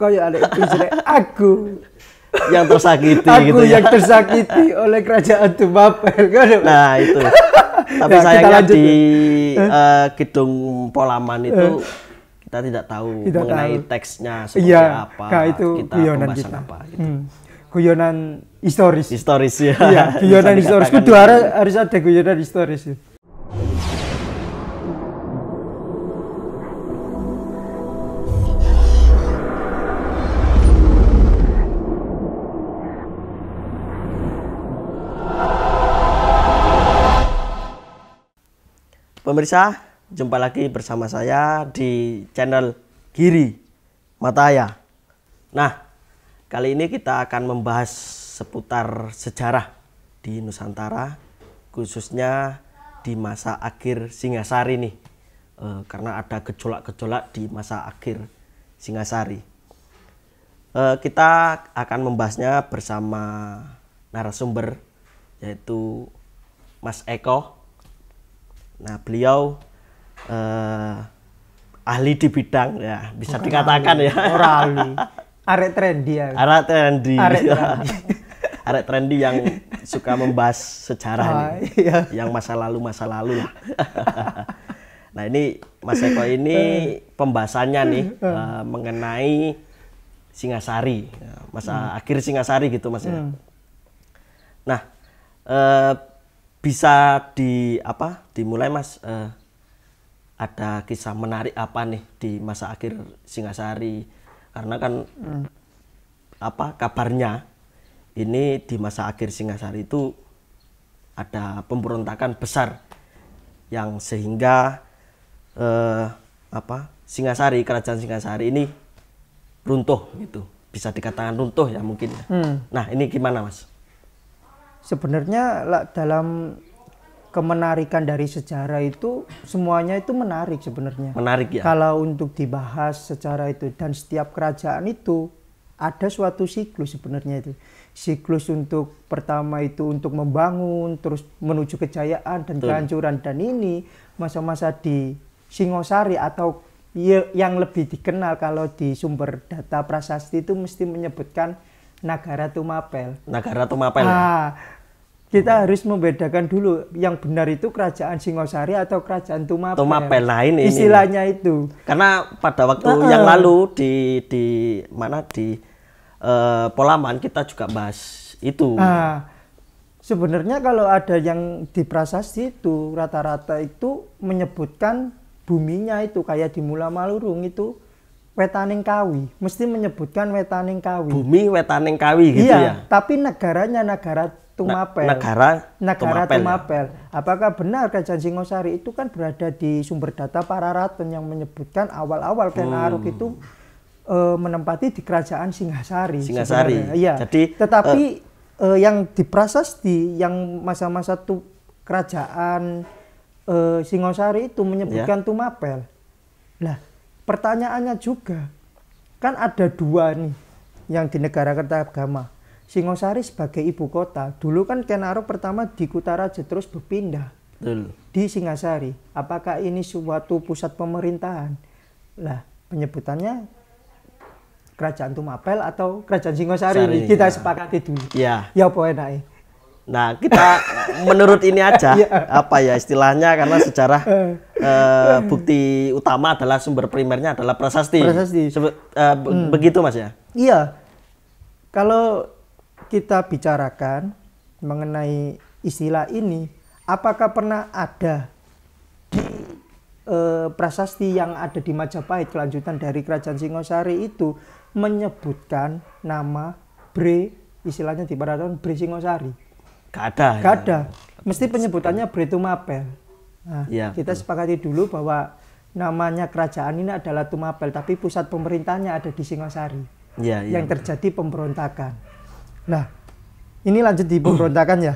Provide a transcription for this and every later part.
Kayak ada istilah aku yang tersakiti aku gitu ya. yang tersakiti oleh kerajaan Tumapel kan. Nah itu. Tapi Nah, sayangnya lanjut, di Kidung Polaman itu kita tidak tahu Tidak mengenai tahu. teksnya seperti Iya, apa, Kak, itu kita guyonan pembahasan kita. apa gitu. Guyonan historis. Historis ya. Iya, guyonan Bisa historis. dikatakan Kudu gitu. harus ada guyonan historis. Ya. Pemirsa, jumpa lagi bersama saya di channel Giri Mataya. Nah, kali ini kita akan membahas seputar sejarah di Nusantara, khususnya di masa akhir Singasari nih. Karena ada gejolak-gejolak di masa akhir Singasari. Kita akan membahasnya bersama narasumber, yaitu Mas Eko. Nah, beliau ahli di bidang ya, bisa Bukan dikatakan ahli, ya. Orang ahli. Arek trendy ya. Arek trendy. Arek trendy. Arek trendy yang suka membahas sejarah nih. Iya. Yang masa lalu lah. Nah, ini Mas Eko ini pembahasannya nih mengenai Singasari, masa akhir Singasari gitu Mas ya. Nah, bisa dimulai Mas, ada kisah menarik apa nih di masa akhir Singasari, karena kan kabarnya ini di masa akhir Singasari itu ada pemberontakan besar yang sehingga Singasari, kerajaan Singasari ini runtuh gitu, bisa dikatakan runtuh ya mungkin. Nah, ini gimana Mas? Sebenarnya dalam kemenarikan dari sejarah itu semuanya itu menarik sebenarnya. Menarik ya. Kalau untuk dibahas secara itu, dan setiap kerajaan itu ada suatu siklus sebenarnya itu. Siklus untuk pertama itu untuk membangun, terus menuju kejayaan dan kehancuran, dan ini masa-masa di Singosari atau yang lebih dikenal kalau di sumber data prasasti itu mesti menyebutkan Nagara Tumapel. Nagara Tumapel. Nah, kita harus membedakan dulu yang benar itu kerajaan Singosari atau kerajaan Tumapel. Tumapel, nah ini istilahnya itu. Karena pada waktu yang lalu di Polaman kita juga bahas itu. Nah, sebenarnya kalau ada yang di prasasti itu rata-rata itu menyebutkan buminya itu kayak di Mula Malurung itu Wetaning Kawi, mesti menyebutkan Wetaning Kawi. Bumi Wetaning Kawi gitu ya. Tapi negaranya negara Tumapel. Negara Tumapel. Apakah benar kerajaan Singosari itu kan berada di sumber data Pararaton yang menyebutkan awal-awal Ken Arok itu menempati di kerajaan Singasari. Singasari. Iya. Jadi tetapi yang di prasasti yang masa-masa kerajaan Singosari itu menyebutkan Tumapel. Lah, pertanyaannya juga, kan ada dua nih yang di negara Kertagama. Singosari sebagai ibu kota. Dulu kan Ken Arok pertama di Kutaraja terus berpindah di Singasari. Apakah ini suatu pusat pemerintahan? Lah, penyebutannya kerajaan Tumapel atau kerajaan Singosari. Kita sepakati dulu. Ya. Ya apa enaknya? Nah, kita menurut ini aja istilahnya, karena sejarah bukti utama adalah sumber primernya adalah prasasti. Begitu Mas ya? Iya. Kalau kita bicarakan mengenai istilah ini, apakah pernah ada di prasasti yang ada di Majapahit kelanjutan dari kerajaan Singosari itu menyebutkan nama Bre, istilahnya di Pararaton Bre Singosari? Gak ada. Gak ada. Mesti penyebutannya Bre Tumapel. Nah, kita sepakati dulu bahwa namanya kerajaan ini adalah Tumapel, tapi pusat pemerintahnya ada di Singosari. Yang terjadi pemberontakan. Nah, ini lanjut di pemberontakan ya.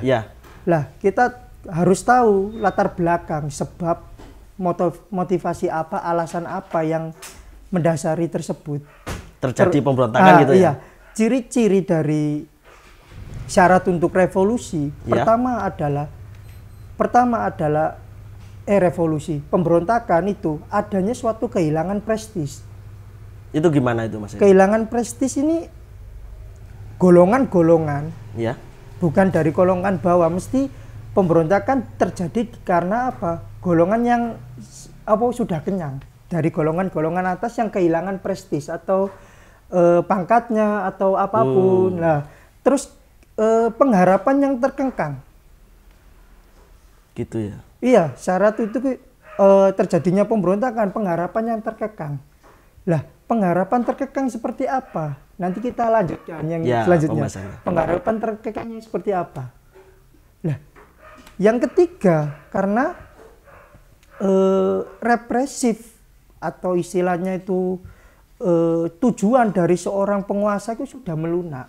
Lah, kita harus tahu latar belakang, sebab motivasi apa, alasan apa yang mendasari tersebut. Terjadi pemberontakan gitu ya. Ciri-ciri dari syarat untuk revolusi pertama adalah revolusi pemberontakan itu adanya suatu kehilangan prestis. Itu gimana itu Mas? Kehilangan prestis ini golongan-golongan, Ya. bukan dari golongan bawah. Mesti pemberontakan terjadi karena apa? Golongan yang sudah kenyang. Dari golongan-golongan atas yang kehilangan prestis atau pangkatnya atau apapun. Nah, terus pengharapan yang terkengkang. Gitu ya. Iya, syarat itu terjadinya pemberontakan, pengharapan yang terkekang. Lah, pengharapan terkekang seperti apa? Nanti kita lanjutkan yang selanjutnya. Pengharapan terkekangnya seperti apa? Lah, yang ketiga, karena represif atau istilahnya itu tujuan dari seorang penguasa itu sudah melunak.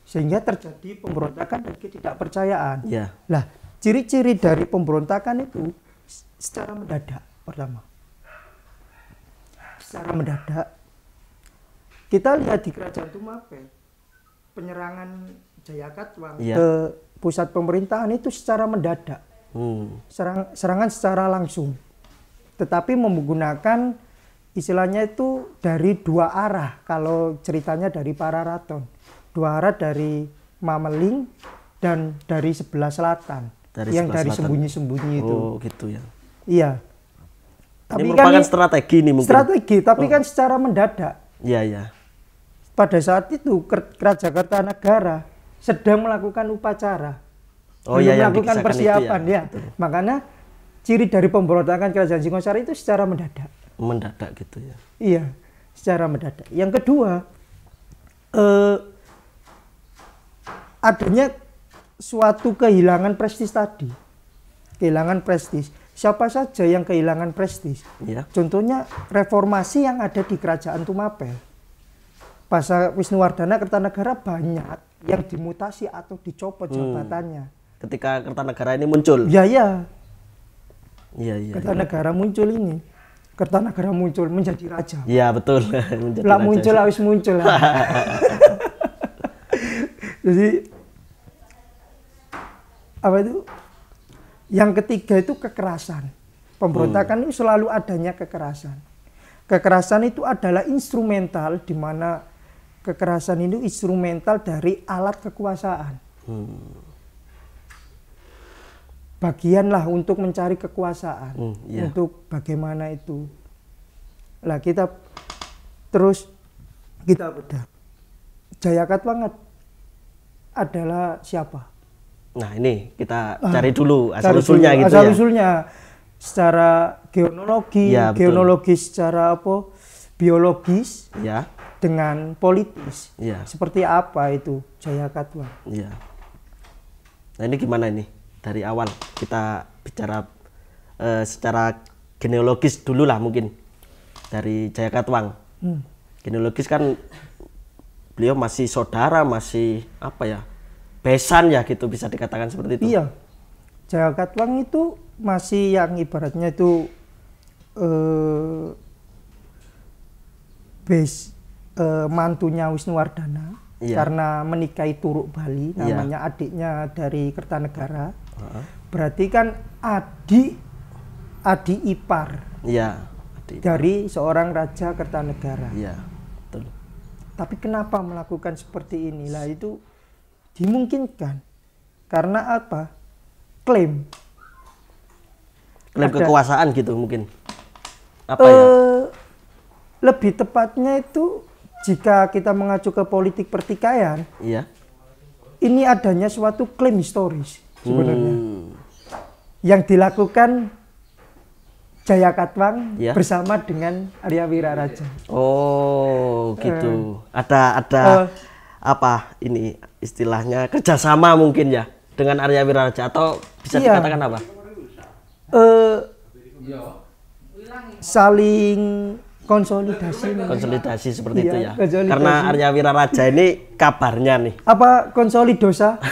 Sehingga terjadi pemberontakan dan ketidakpercayaan. Ya. Lah, ciri-ciri dari pemberontakan itu secara mendadak pertama. Secara mendadak kita lihat di Kerajaan Tumapel, penyerangan Jayakatwang ke pusat pemerintahan itu secara mendadak. Serangan secara langsung. Tetapi menggunakan istilahnya itu dari dua arah kalau ceritanya dari Pararaton. Dua arah dari Mameling dan dari sebelah selatan. Yang dari sembunyi-sembunyi itu. Oh, gitu ya. Iya. Tapi ini merupakan strategi nih mungkin. Strategi, tapi kan secara mendadak. Iya, iya. Pada saat itu Kerajaan Kertanegara sedang melakukan upacara. Melakukan persiapan itu ya. Makanya ciri dari pemberontakan Kerajaan Singosari itu secara mendadak. Mendadak gitu ya. Iya, secara mendadak. Yang kedua, adanya suatu kehilangan prestis tadi. Kehilangan prestis. Siapa saja yang kehilangan prestis? Ya. Contohnya reformasi yang ada di Kerajaan Tumapel. Pasca Wisnuwardana Kertanegara banyak yang dimutasi atau dicopot jabatannya. Ketika Kertanegara ini muncul. Iya. Iya. Kertanegara muncul ini. Kertanegara muncul menjadi raja. Iya, betul. Lah muncul harus muncul. Jadi apa itu? Yang ketiga itu kekerasan. Pemberontakan itu selalu adanya kekerasan. Kekerasan itu adalah instrumental, di mana kekerasan itu instrumental dari alat kekuasaan. Bagianlah untuk mencari kekuasaan. Untuk bagaimana itu. Lah kita bedah. Jayakatwang adalah siapa? Nah, ini kita cari dulu asal-usulnya gitu ya. Asal-usulnya secara geonologi, geonologis secara biologis, dengan politis. Seperti apa itu Jayakatwang? Nah, ini gimana ini? Dari awal kita bicara secara genealogis dulu lah mungkin. Dari Jayakatwang. Genealogis kan beliau masih saudara, masih apa ya? Besan ya gitu, bisa dikatakan seperti itu. Iya. Jayakatwang itu masih yang ibaratnya itu mantunya Wisnuwardana karena menikahi Turuk Bali, namanya adiknya dari Kertanegara. Berarti kan adik ipar dari seorang raja Kertanegara. Iya, betul. Tapi kenapa melakukan seperti inilah itu dimungkinkan karena apa? Klaim kekuasaan gitu mungkin. Apa ya? Lebih tepatnya itu jika kita mengacu ke politik pertikaian, ini adanya suatu klaim historis sebenarnya yang dilakukan Jayakatwang bersama dengan Arya Wiraraja. Oh, gitu. Ada apa ini istilahnya kerjasama mungkin ya dengan Arya Wiraraja, atau bisa dikatakan apa? Saling konsolidasi seperti itu ya. Karena Arya Wiraraja ini kabarnya nih. Apa konsolidosa?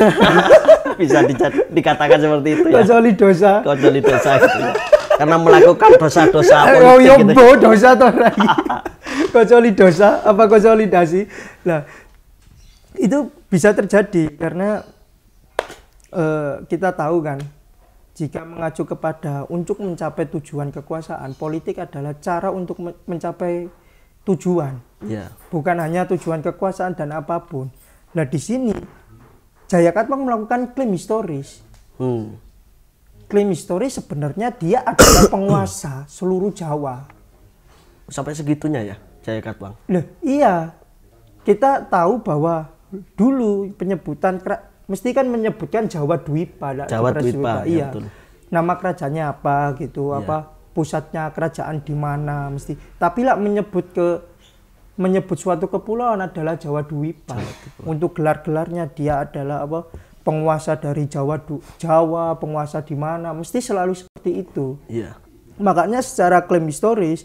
Bisa dikatakan seperti itu ya. Konsolidosa gitu ya. Karena melakukan dosa-dosa politik gitu. Dosa toh lagi. Konsolidosa apa konsolidasi? Nah, itu bisa terjadi karena kita tahu kan jika mengacu kepada untuk mencapai tujuan kekuasaan, politik adalah cara untuk mencapai tujuan. Bukan hanya tujuan kekuasaan dan apapun. Nah di sini Jaya Katwang melakukan klaim historis. Klaim historis sebenarnya dia adalah penguasa seluruh Jawa. Sampai segitunya ya Jaya Katwang? Loh, iya. Kita tahu bahwa dulu penyebutan mesti kan menyebutkan Jawa Dwipa. Jawa Dwipa, iya. Betul. Nama kerajaannya apa gitu, apa pusatnya kerajaan di mana mesti. Tapi lah menyebut suatu kepulauan adalah Jawa Dwipa. Untuk gelar-gelarnya dia adalah apa? Penguasa dari Jawa, penguasa di mana, mesti selalu seperti itu. Makanya secara klaim historis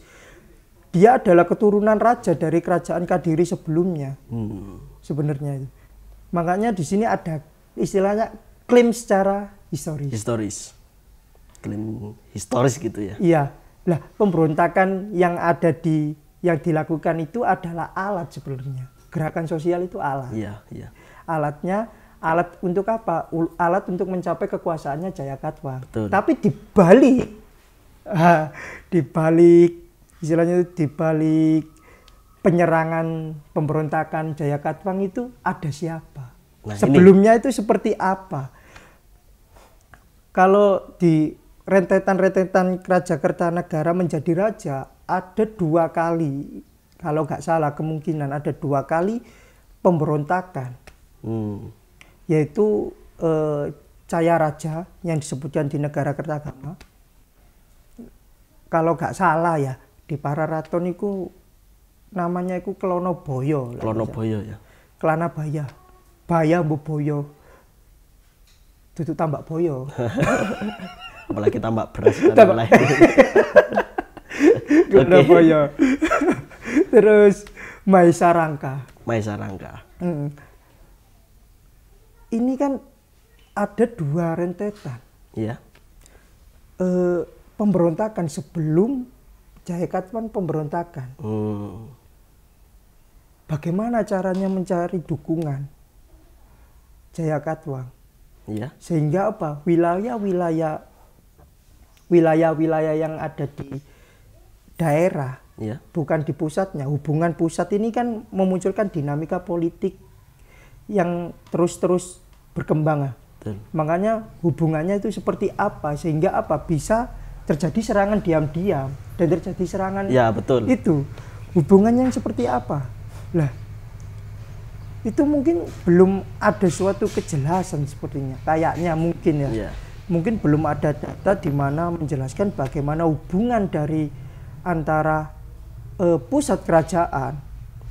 dia adalah keturunan raja dari kerajaan Kadiri sebelumnya. Sebenarnya itu. Makanya di sini ada istilahnya klaim secara historis. Klaim historis gitu ya. Iya. Lah, pemberontakan yang dilakukan itu adalah alat sebenarnya. Gerakan sosial itu alat. Iya. Alat untuk apa? Alat untuk mencapai kekuasaannya Jaya Katwang. Betul. Tapi di balik penyerangan pemberontakan Jaya Katwang itu ada siapa? Sebelumnya itu seperti apa? Kalau di rentetan Raja Kertanegara menjadi raja ada 2 kali, kalau nggak salah kemungkinan ada 2 kali pemberontakan, yaitu Caya Raja yang disebutkan di negara Kertagama. Kalau nggak salah ya di Pararaton itu namanya itu Klonoboyo. Klonoboyo ya. Klanabaya. Baya Boyo. Tutup tambak boyo. Apalagi tambak beras dan lain. Klonoboyo. Terus Maesa Rangka. Ini kan ada 2 rentetan. Iya. Pemberontakan sebelum Jaya Katwang pemberontakan. Bagaimana caranya mencari dukungan Jaya Katwang? Iya. Sehingga apa? Wilayah-wilayah yang ada di daerah, bukan di pusatnya. Hubungan pusat ini kan memunculkan dinamika politik yang terus berkembang. Makanya hubungannya itu seperti apa sehingga apa bisa terjadi serangan diam-diam dan terjadi serangan. Ya, betul. Itu hubungannya seperti apa? Lah, itu mungkin belum ada suatu kejelasan sepertinya. Kayaknya mungkin ya. Mungkin belum ada data di mana menjelaskan bagaimana hubungan dari antara pusat kerajaan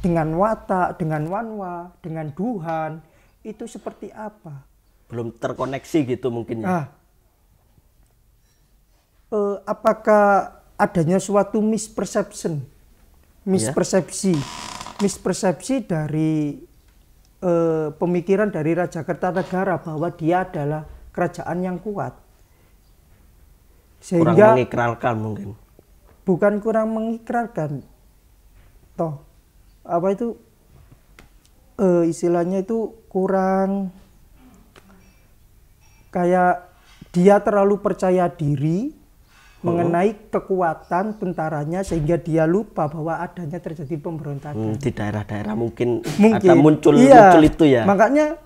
dengan Watak, dengan Wanwa, dengan Duhan itu seperti apa? Belum terkoneksi gitu mungkin ya. Apakah adanya suatu mispersepsi dari pemikiran dari Raja Kertanegara bahwa dia adalah kerajaan yang kuat, sehingga kurang mengikrarkan mungkin. Bukan kurang mengikrarkan, toh apa itu istilahnya itu kurang kayak dia terlalu percaya diri mengenai kekuatan tentaranya sehingga dia lupa bahwa adanya terjadi pemberontakan. Di daerah-daerah mungkin ada muncul itu ya. Makanya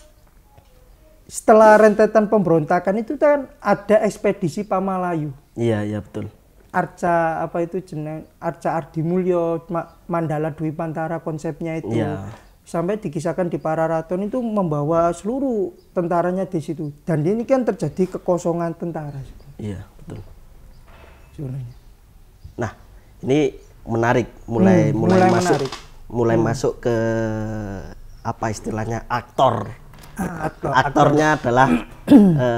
setelah rentetan pemberontakan itu kan ada ekspedisi Pamalayu. Iya betul. Arca apa itu jeneng Arca Ardimulyo, Mandala Dwipantara konsepnya itu. Sampai dikisahkan di Pararaton itu membawa seluruh tentaranya di situ. Dan ini kan terjadi kekosongan tentara. Iya, betul. Nah, ini menarik, mulai masuk ke apa istilahnya aktor. Aktornya adalah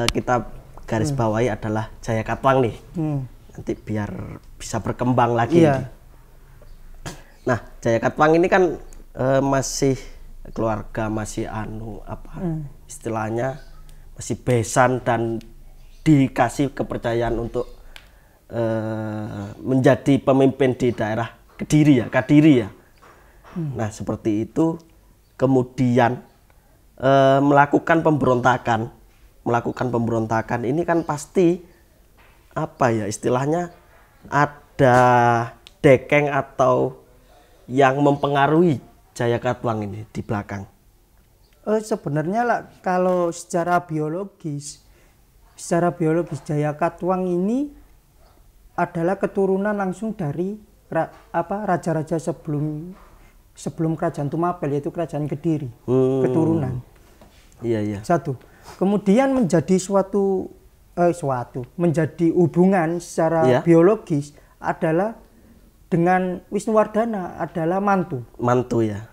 kita garis bawahi adalah Jaya Katwang nih. Nanti biar bisa berkembang lagi. Nah, Jaya Katwang ini kan masih keluarga, masih istilahnya masih besan dan dikasih kepercayaan untuk menjadi pemimpin di daerah Kadiri ya. Nah seperti itu kemudian melakukan pemberontakan ini kan pasti apa ya istilahnya, ada dekeng atau yang mempengaruhi Jaya Katuang ini di belakang? Sebenarnya lah kalau secara biologis Jaya Katuang ini adalah keturunan langsung dari raja-raja sebelum kerajaan Tumapel, yaitu kerajaan Kediri. Keturunan. Iya. Satu. Kemudian menjadi menjadi hubungan secara biologis adalah dengan Wisnuwardana, adalah mantu. Mantu ya.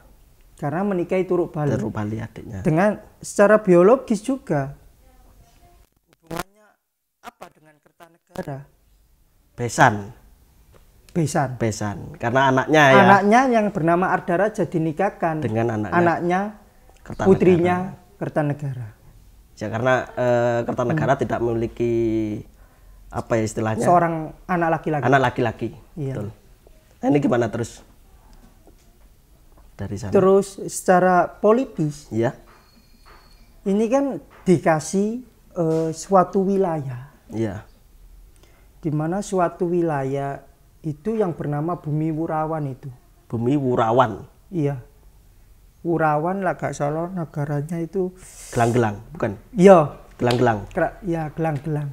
Karena menikahi Turuk Bali. Turuk Bali adiknya. Dengan secara biologis juga hubungannya apa dengan Kertanegara? Besan. Karena anaknya yang bernama Ardaraja dinikahkan dengan anaknya putrinya Kertanegara. Ya karena Kertanegara tidak memiliki apa ya istilahnya, seorang anak laki-laki. Iya. Betul. Nah, ini gimana terus dari sana? Terus secara politis, ya, ini kan dikasih suatu wilayah, ya, di mana suatu wilayah itu yang bernama Bumi Wurawan itu. Bumi Wurawan. Iya. Wurawan lah gak salah negaranya itu. Gelang-gelang, bukan? Iya. Gelang-gelang. Ya, Gelang-gelang.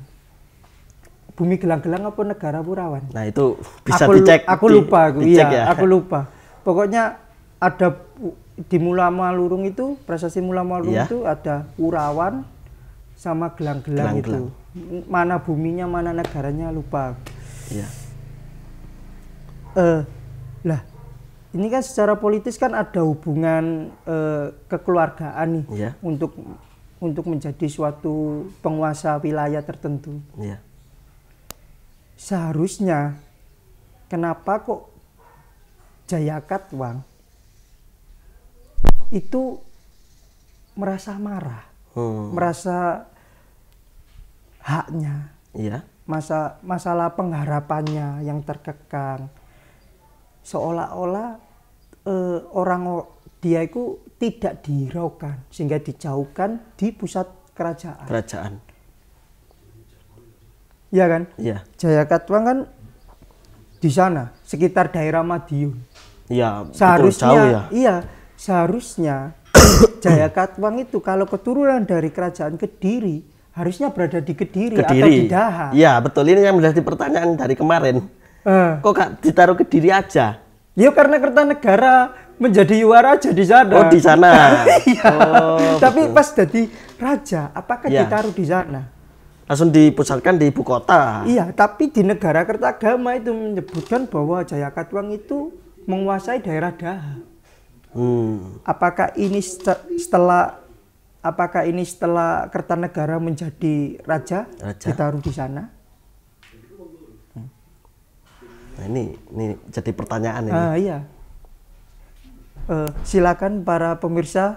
Bumi Gelang-gelang apa negara Wurawan? Nah, itu bisa dicek. Aku lupa. Ya. Aku lupa. Pokoknya ada di Mulamalurung itu, prasasti Mulamalurung itu ada Wurawan sama Gelang-gelang itu. Mana buminya, mana negaranya lupa. Iya. Lah, ini kan secara politis kan ada hubungan kekeluargaan nih, ya, untuk menjadi suatu penguasa wilayah tertentu. Ya. Seharusnya kenapa kok Jaya Katuang itu merasa marah, merasa haknya, ya, masalah pengharapannya yang terkekang, seolah-olah dia itu tidak dihiraukan sehingga dijauhkan di pusat kerajaan. Iya kan? Iya. Jaya Katuang kan di sana sekitar daerah Madiun. Iya. Seharusnya jauh ya. Iya, seharusnya Jaya Katuang itu kalau keturunan dari kerajaan Kediri harusnya berada di Kediri atau di Daha. Iya, betul, ini yang menjadi pertanyaan dari kemarin. Kok gak ditaruh Kediri aja? Ya karena Kertanegara menjadi Yuwaraja di sana. Oh, di sana. Iya. Tapi betul. Pas jadi raja, apakah ditaruh di sana? Langsung dipusatkan di ibu kota. Iya, tapi di negara Kertagama itu menyebutkan bahwa Jaya Katuang itu menguasai daerah Daha. Apakah ini setelah Kertanegara menjadi raja? Ditaruh di sana? Nah, ini jadi pertanyaan ini. Iya. Silakan para pemirsa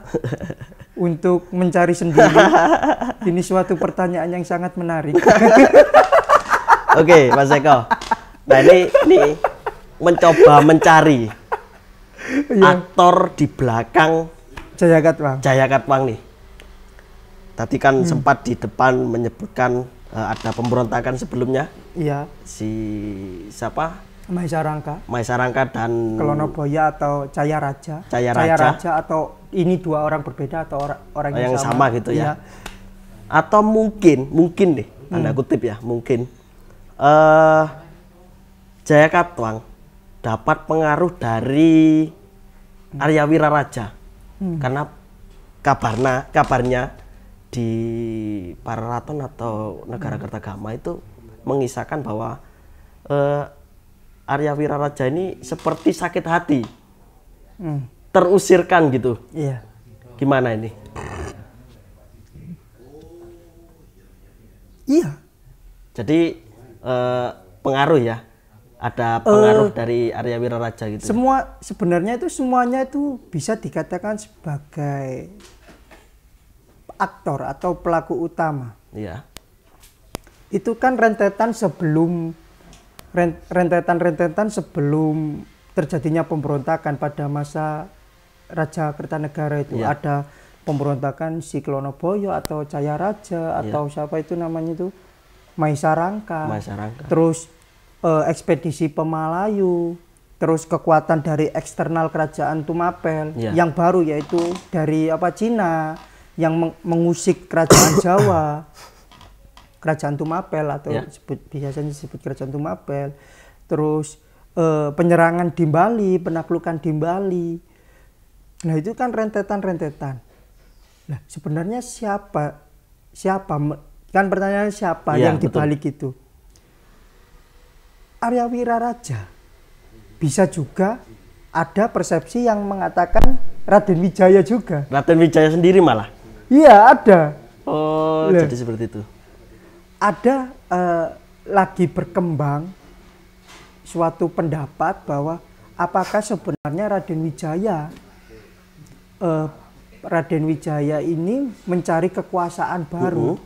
untuk mencari sendiri. Ini suatu pertanyaan yang sangat menarik. Oke, Mas Eko. Nah, ini mencoba mencari aktor di belakang Jaya Katuang nih. Tadi kan sempat di depan menyebutkan ada pemberontakan sebelumnya. Iya. Si siapa? Maesa Rangka dan Kelonoboya atau Jaya Raja atau ini dua orang berbeda atau orang yang sama gitu ya. Atau mungkin nih tanda kutip ya, mungkin Jaya Katuang dapat pengaruh dari Arya Wiraraja. Karena kabarnya di Pararaton atau negara Kertagama itu mengisahkan bahwa Arya Wiraraja ini seperti sakit hati, terusirkan gitu. Iya. Gimana ini? Iya. Jadi pengaruh ya, ada pengaruh dari Arya Wiraraja gitu. Sebenarnya itu semuanya itu bisa dikatakan sebagai aktor atau pelaku utama. Iya. Itu kan rentetan sebelum terjadinya pemberontakan pada masa Raja Kertanegara itu. Iya. Ada pemberontakan si Klonoboyo atau Jaya Raja atau siapa itu namanya itu. Maisarangka. Maisarangka. Terus ekspedisi Pemalayu, terus kekuatan dari eksternal kerajaan Tumapel yang baru yaitu dari Cina yang mengusik kerajaan Jawa, kerajaan Tumapel atau biasanya disebut kerajaan Tumapel. Terus penyerangan di Bali, penaklukan di Bali. Nah itu kan rentetan-rentetan. Nah sebenarnya siapa kan pertanyaannya siapa yang dibalik itu? Arya Wiraraja. Bisa juga ada persepsi yang mengatakan Raden Wijaya juga. Raden Wijaya sendiri malah? Iya ada. Oh jadi seperti itu. Ada lagi berkembang suatu pendapat bahwa apakah sebenarnya Raden Wijaya ini mencari kekuasaan baru.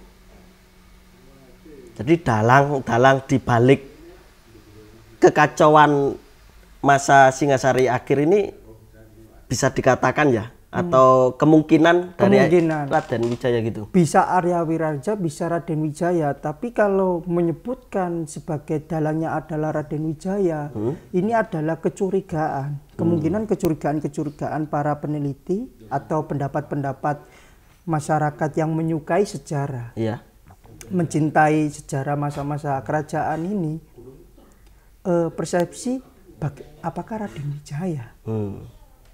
Jadi dalang dibalik kekacauan masa Singasari akhir ini bisa dikatakan ya, atau kemungkinan dari Raden Wijaya gitu. Bisa Arya Wiraraja, bisa Raden Wijaya, tapi kalau menyebutkan sebagai dalangnya adalah Raden Wijaya, ini adalah kecurigaan. Kemungkinan kecurigaan para peneliti atau pendapat-pendapat masyarakat yang menyukai sejarah. Iya. Mencintai sejarah masa-masa kerajaan ini. Persepsi apakah Raden Wijaya?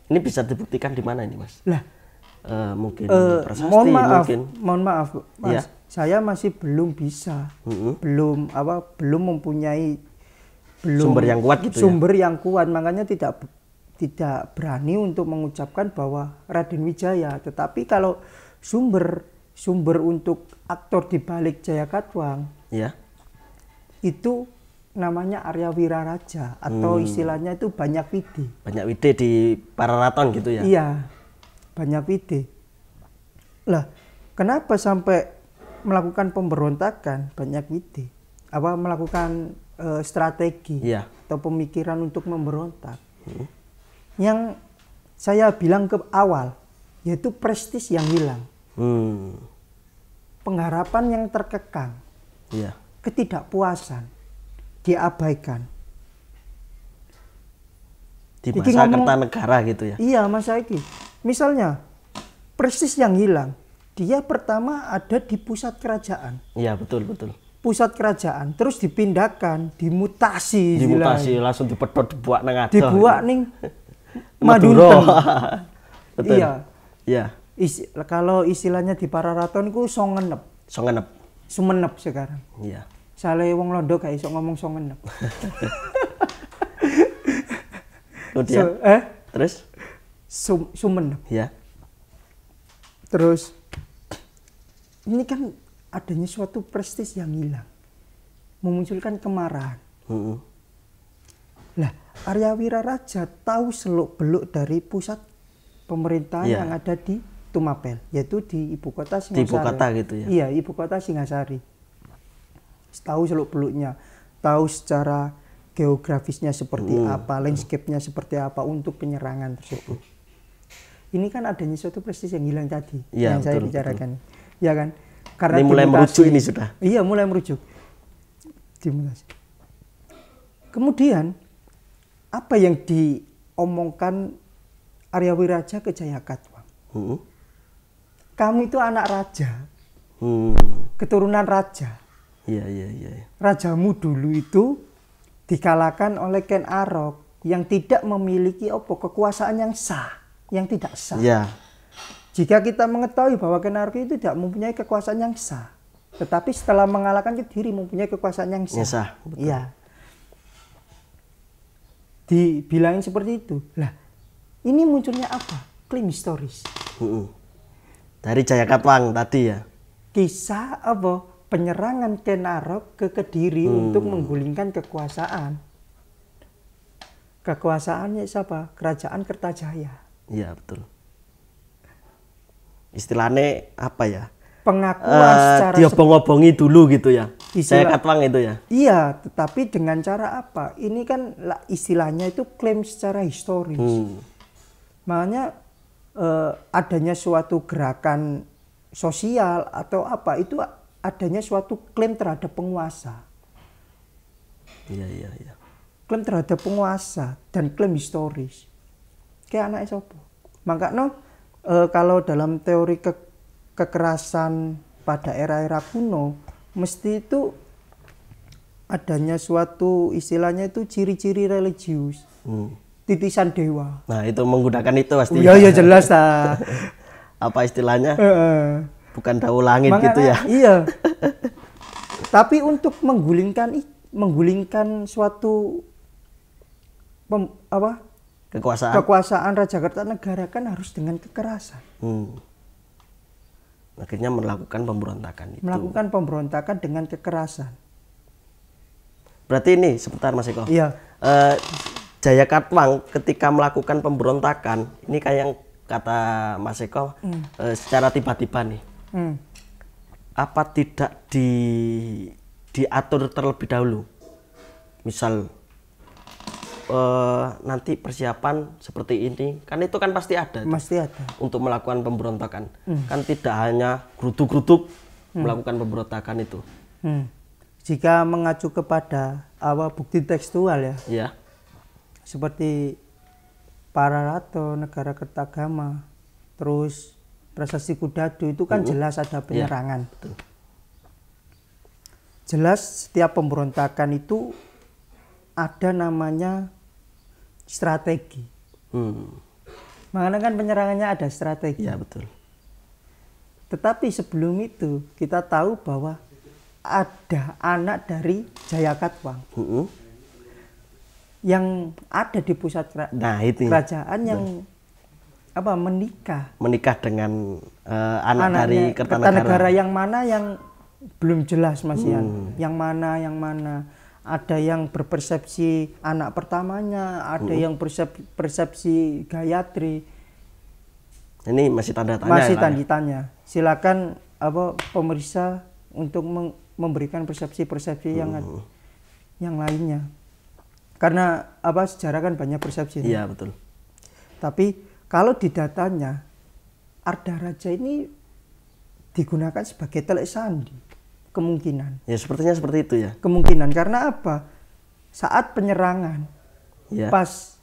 Ini bisa dibuktikan di mana ini, Mas? Lah, mungkin prasasti, mohon maaf, Mas. Saya masih belum bisa, belum mempunyai sumber yang kuat gitu yang kuat, makanya tidak berani untuk mengucapkan bahwa Raden Wijaya. Tetapi kalau sumber untuk aktor di balik Jaya Katwang, itu namanya Arya Wiraraja atau istilahnya itu Banyak Wide. Banyak Wide di Pararaton gitu ya? Iya, Banyak Wide. Lah, kenapa sampai melakukan pemberontakan Banyak Wide? Melakukan strategi atau pemikiran untuk memberontak? Yang saya bilang ke awal, yaitu prestis yang hilang. Pengharapan yang terkekang. Ketidakpuasan. Diabaikan. Di masa Kertanegara gitu ya? Iya Mas Saiki. Misalnya prestis yang hilang, dia pertama ada di pusat kerajaan. Iya betul. Pusat kerajaan, terus dipindahkan, dimutasi langsung dipedhot dibuat nang adoh. Dibuat ning Madura. Iya. Iya. Kalau istilahnya di Pararaton ku songenep. Sumenep sekarang. Iya. Sale wong Londo gak iso ngomong songenep. Kemudian terus Sumenep. Ya. Terus ini kan adanya suatu prestis yang hilang. Memunculkan kemarahan. Lah, Arya Wiraraja tahu seluk-beluk dari pusat pemerintahan yang ada di Tumapel, yaitu di ibu kota Singasari. Di ibu kota gitu ya? Iya, ibu kota Singasari. Tahu seluk-beluknya, tahu secara geografisnya seperti apa, landscape-nya seperti apa untuk penyerangan tersebut. Ini kan adanya suatu prestis yang hilang tadi yang saya bicarakan. Ya kan? Karena ini mulai merujuk ini sudah. Iya, mulai merujuk. Kemudian apa yang diomongkan Arya Wiraraja ke Jaya Katwang? Kamu itu anak raja. Keturunan raja. Iya. Rajamu dulu itu dikalahkan oleh Ken Arok yang tidak memiliki kekuasaan yang sah, yang tidak sah. Iya. Jika kita mengetahui bahwa Ken Arok itu tidak mempunyai kekuasaan yang sah, tetapi setelah mengalahkan Kediri mempunyai kekuasaan yang sah. Iya. Dibilangin seperti itu. Lah, ini munculnya apa? Klaim historis. Dari Jaya Katwang tadi ya. Kisah penyerangan Ken Arok ke Kediri untuk menggulingkan kekuasaan. Kekuasaannya siapa? Kerajaan Kertajaya. Iya betul. Istilahnya apa ya? Pengakuan secara diobong-obongi dulu gitu ya. Jaya Katwang itu ya. Iya, tetapi dengan cara apa? Ini kan istilahnya itu klaim secara historis. Makanya adanya suatu gerakan sosial atau apa itu adanya suatu klaim terhadap penguasa. Iya. Klaim terhadap penguasa dan klaim historis. Kayak anak sopo. Makanya kalau dalam teori kekerasan pada era-era kuno, mesti itu adanya suatu istilahnya itu ciri-ciri religius. Titisan dewa. Nah, itu menggunakan itu pasti. Iya jelas ta. Apa istilahnya? Bukan daun langit gitu ya. Iya. Tapi untuk menggulingkan suatu kekuasaan Raja Kertanegara kan harus dengan kekerasan. Akhirnya melakukan pemberontakan itu. Melakukan pemberontakan dengan kekerasan. Berarti ini sebentar Mas Eko. Iya. Jayakatwang ketika melakukan pemberontakan, ini kayak yang kata Mas Eko, secara tiba-tiba nih. Apa tidak diatur terlebih dahulu? Misal nanti persiapan seperti ini, kan itu kan pasti ada. Pasti ada. Untuk melakukan pemberontakan. Kan tidak hanya geruduk-geruduk melakukan pemberontakan itu. Jika mengacu kepada bukti tekstual ya. Iya. Seperti Pararato, Negara Kertagama, terus Prasasti Kudadu itu kan jelas ada penyerangan. Ya, betul. Jelas setiap pemberontakan itu ada namanya strategi. Makanya kan penyerangannya ada strategi. Ya betul. Tetapi sebelum itu kita tahu bahwa ada anak dari Jayakatwang yang ada di pusat kerajaan yang menikah dengan anak dari Kertanegara yang mana yang belum jelas Mas Ian. Yang mana ada yang berpersepsi anak pertamanya, ada yang persepsi Gayatri. Ini masih tanda tanya. Masih tanda tanya. Silakan pemeriksa untuk memberikan persepsi-persepsi yang lainnya. Karena sejarah kan banyak persepsi. Iya, betul. Tapi kalau di datanya Ardaraja ini digunakan sebagai telek sandi, kemungkinan. Ya, sepertinya seperti itu ya. Kemungkinan karena apa? Saat penyerangan, pas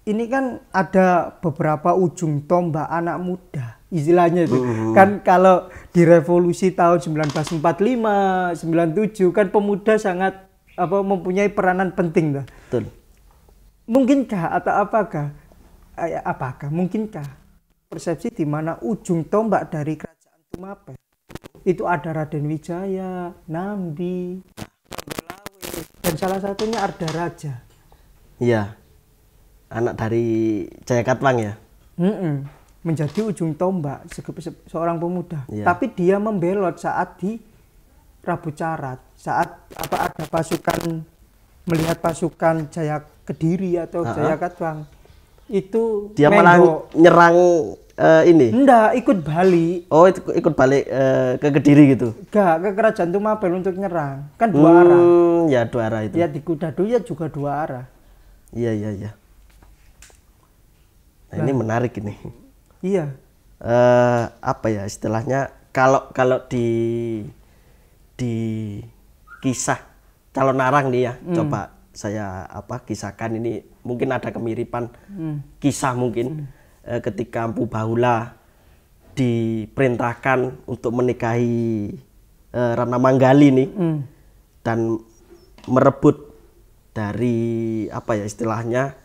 ini kan ada beberapa ujung tombak anak muda, istilahnya itu. Kan kalau di revolusi tahun 1945, 97 kan pemuda sangat mempunyai peranan penting dah. Betul. Mungkinkah atau mungkinkah persepsi di mana ujung tombak dari kerajaan Tumapel itu ada Raden Wijaya, Nambi, dan salah satunya Ardaraja. Iya. Anak dari Jayakatwang ya. Menjadi ujung tombak seorang pemuda. Ya. Tapi dia membelot saat di Rabu Carat, saat ada pasukan melihat pasukan Jaya Kediri atau Jayakatwang itu dia malah nyerang ini. Enggak, ikut balik. Oh, ikut balik ke Kediri gitu. Enggak, ke kerajaan Tumapel untuk nyerang. Kan dua arah. Ya, dua arah itu. Ya di Kudadu ya juga dua arah. Iya. Nah, ini menarik ini. Iya. Apa ya istilahnya? Kalau di kisah Calon Arang nih ya, coba saya kisahkan ini, mungkin ada kemiripan kisah mungkin ketika Empu Bahula diperintahkan untuk menikahi Rana Manggali nih dan merebut dari istilahnya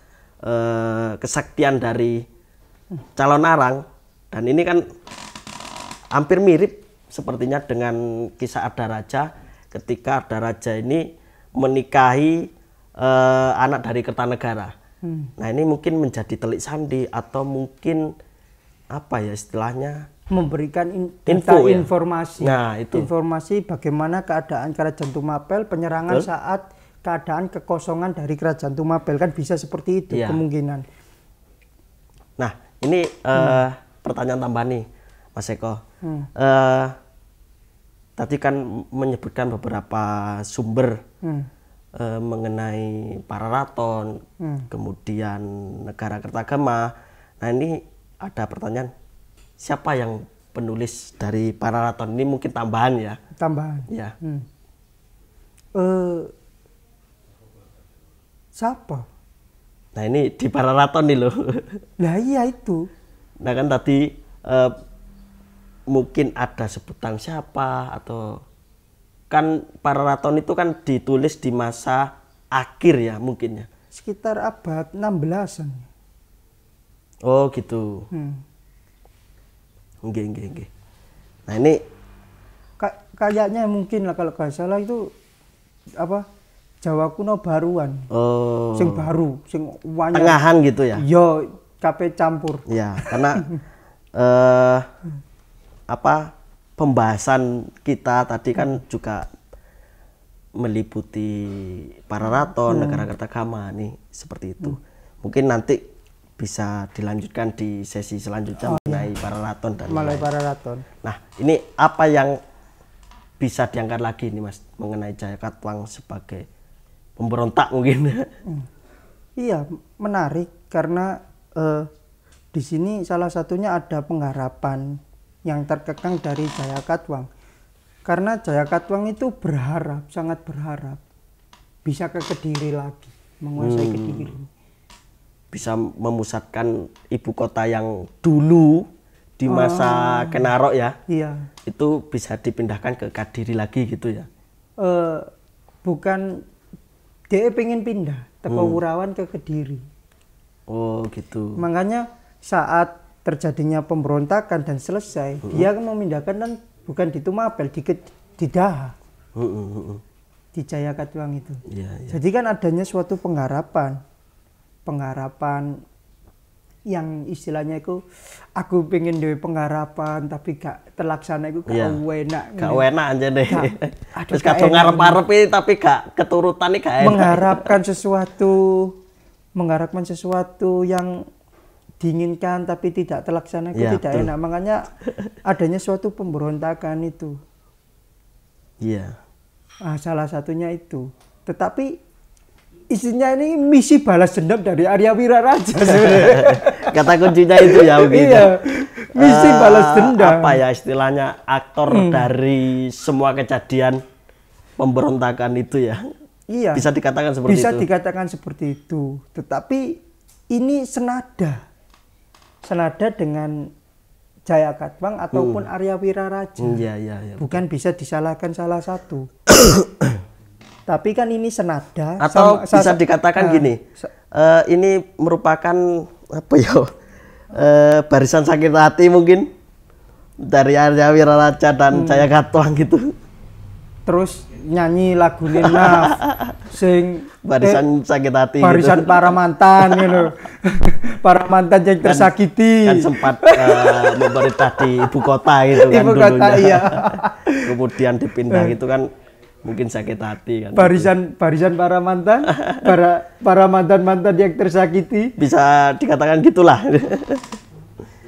kesaktian dari Calon Arang, dan ini kan hampir mirip sepertinya dengan kisah Ardaraja ketika Ardaraja ini menikahi anak dari Kertanegara. Nah, ini mungkin menjadi telik sandi atau mungkin istilahnya memberikan informasi. Nah, itu. Informasi bagaimana keadaan kerajaan Tumapel, penyerangan saat keadaan kekosongan dari kerajaan Tumapel, kan bisa seperti itu kemungkinan. Nah, ini pertanyaan tambahan nih Mas Eko. Tadi kan menyebutkan beberapa sumber mengenai Pararaton, kemudian Negara Kertagama. Nah, ini ada pertanyaan, siapa yang penulis dari Pararaton ini mungkin tambahan ya. Tambahan. Ya. Siapa? Nah ini di Pararaton nih loh. Nah iya itu. Nah kan tadi mungkin ada sebutan siapa atau kan Pararaton itu kan ditulis di masa akhir ya mungkin ya. Sekitar abad 16-an. Oh gitu. Nggih. Nah ini kayaknya mungkin lah kalau nggak salah itu apa Jawa kuno baruan. oh Sing baru, sing wanyar. tengahan gitu ya. Yo kabeh campur. Ya, karena apa pembahasan kita tadi kan juga meliputi Pararaton, negara Kertagama nih seperti itu. Mungkin nanti bisa dilanjutkan di sesi selanjutnya mengenai Pararaton dan lain. Pararaton. Nah, ini apa yang bisa diangkat lagi nih Mas mengenai Jaya Katuang sebagai pemberontak mungkin? Iya, menarik karena di sini salah satunya ada pengharapan yang terkekang dari Jaya Katuang. Karena Jaya Katuang itu berharap, sangat berharap bisa ke Kediri lagi, menguasai Kediri. Bisa memusatkan ibu kota yang dulu di masa Kenarok ya. Iya. Itu bisa dipindahkan ke Kediri lagi gitu ya. Bukan dia pengen pindah teko Wurawan ke Kediri. Oh gitu. Makanya saat terjadinya pemberontakan dan selesai, dia memindahkan dan bukan di Tumapel, di Daha. Di Jaya Katuang itu. Ya. Jadi kan adanya suatu pengharapan yang istilahnya itu aku pengen duwe pengharapan tapi gak terlaksana itu gak enak. Gak enak aja deh. Terus kadang ngarep-ngarep tapi gak keturutan nih gak enak. Mengharapkan sesuatu yang diinginkan tapi tidak terlaksana itu tidak enak. Makanya adanya suatu pemberontakan itu. Iya. Salah satunya itu. Tetapi isinya ini misi balas dendam dari Arya Wiraraja sebenarnya. Kata kuncinya itu ya begitu. Iya, misi balas dendam. Apa ya istilahnya aktor dari semua kejadian pemberontakan itu ya. Iya. Bisa dikatakan seperti itu. Bisa dikatakan seperti itu. Tetapi ini senada dengan Jaya Katuang ataupun Arya Wiraraja. Iya. Bukan bisa disalahkan salah satu. Tapi kan ini senada atau bisa dikatakan gini, ini merupakan apa ya, barisan sakit hati mungkin dari Arya Wiraraja dan Jaya Katuang gitu. Terus nyanyi lagu Naf sing barisan sakit hati barisan gitu. Para mantan gitu. Para mantan yang tersakiti kan sempat memerintah di ibu kota gitu kan kota, iya. Kemudian dipindah gitu kan mungkin sakit hati kan. Barisan para mantan, para mantan yang tersakiti. Bisa dikatakan gitulah.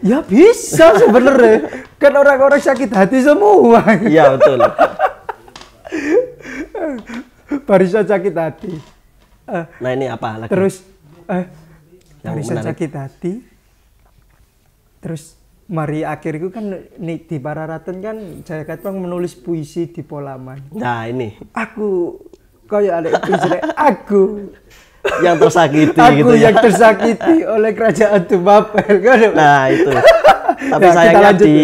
Ya bisa sebenarnya. Kan orang-orang sakit hati semua. Iya betul. Barisan sakit hati. Nah ini apa lagi? Terus yang barisan menarik. sakit hati. Terus mari akhir itu kan di Pararaton kan Jaya Katuang menulis puisi di Polaman. Nah ini. Aku kayak ada aku yang tersakiti aku gitu ya. Yang tersakiti oleh kerajaan Tumapel. Nah itu. Tapi nah, sayangnya di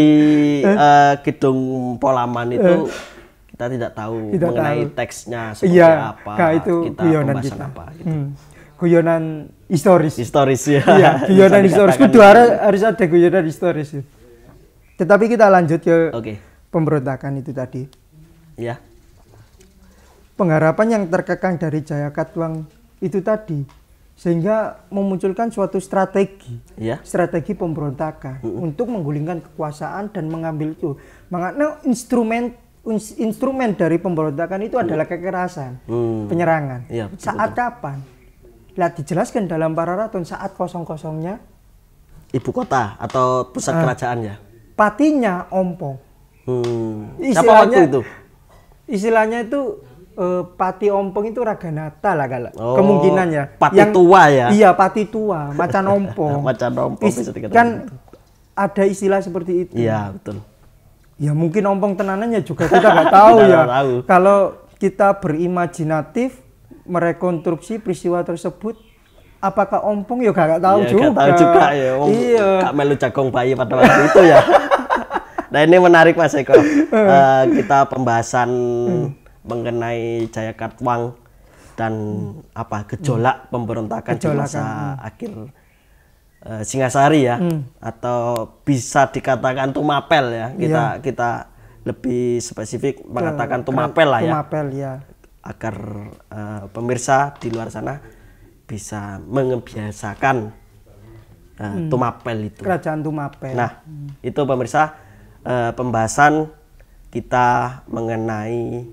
Kidung Polaman itu kita tidak tahu mengenai teksnya seperti apa. Itu kita guyonan pembahasan kita. apa gitu. Guyonan historis ya. Iya, guyonan historis. Kudu harus ada guyonan historis. Tetapi kita lanjut ke pemberontakan itu tadi. Ya. Pengharapan yang terkekang dari Jaya Katuang itu tadi sehingga memunculkan suatu strategi. Strategi pemberontakan untuk menggulingkan kekuasaan dan mengambil itu. Makanya instrumen dari pemberontakan itu adalah kekerasan, penyerangan. Ya, betul, saat kapan? Lah dijelaskan dalam Pararaton saat kosong-kosongnya ibu kota atau pusat kerajaan ya. Patinya ompong. Siapa waktu itu? Istilahnya itu Pati ompong itu Raganata lah kalau kemungkinannya. Pati tua ya. Iya pati tua, macan ompong. Macan ompong bisa dikatakan. Kan ada istilah seperti itu. Iya betul. Ya mungkin ompong tenanannya juga kita nggak tahu ya. Kalau kita berimajinatif merekonstruksi peristiwa tersebut, apakah ompong ya gak tahu ya, juga. Gak tahu juga ya. Iya. Kak melu jagung bayi pada waktu itu ya. Nah ini menarik Mas Eko. Kita pembahasan mengenai Jaya Katwang dan apa gejolak pemberontakan di masa akhir Singasari ya, atau bisa dikatakan Tumapel ya. Kita lebih spesifik mengatakan Tumapel lah ya. Tumapel ya. Agar pemirsa di luar sana bisa mengebiasakan Tumapel itu. Kerajaan Tumapel. Nah, itu pemirsa pembahasan kita mengenai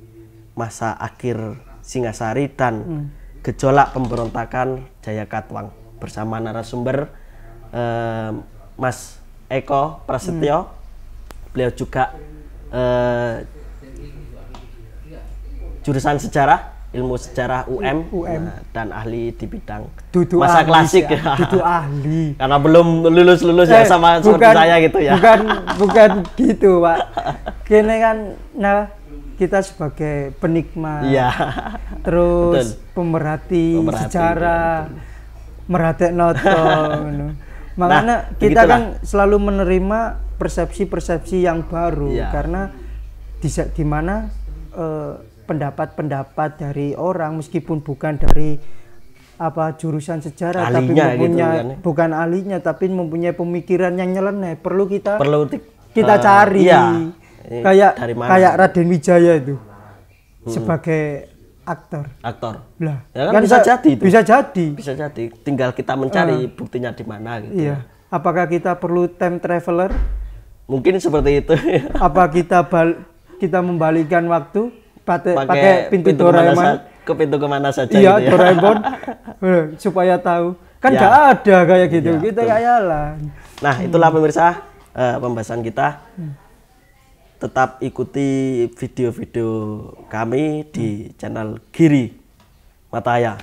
masa akhir Singasari dan gejolak pemberontakan Jaya Katwang bersama narasumber Mas Eko Prasetyo. Beliau juga jurusan sejarah, ilmu sejarah UM. Dan ahli di bidang masa klasik ya. Itu ahli. Karena belum lulus ya sama seperti saya gitu ya. Bukan gitu, Pak. Kini kan kita sebagai penikmat. Iya. Terus pemerhati sejarah, merhatek noto. Makanya kita kan selalu menerima persepsi-persepsi yang baru karena di mana pendapat-pendapat dari orang meskipun bukan dari jurusan sejarah tapi mempunyai bukan ahlinya tapi mempunyai pemikiran yang nyeleneh, perlu kita cari. Kayak Raden Wijaya itu sebagai aktor. Lah, ya kan bisa jadi itu. Bisa jadi. Tinggal kita mencari buktinya di mana gitu. Iya. Apakah kita perlu time traveler? Mungkin seperti itu. Apa kita membalikkan waktu pakai pintu Doraemon ke pintu kemana saja iya, gitu ya. Doraemon supaya tahu. Kan nggak ada kayak gitu. Kita khayalan. Nah, itulah pemirsa pembahasan kita. Tetap ikuti video-video kami di channel Giri Mataya.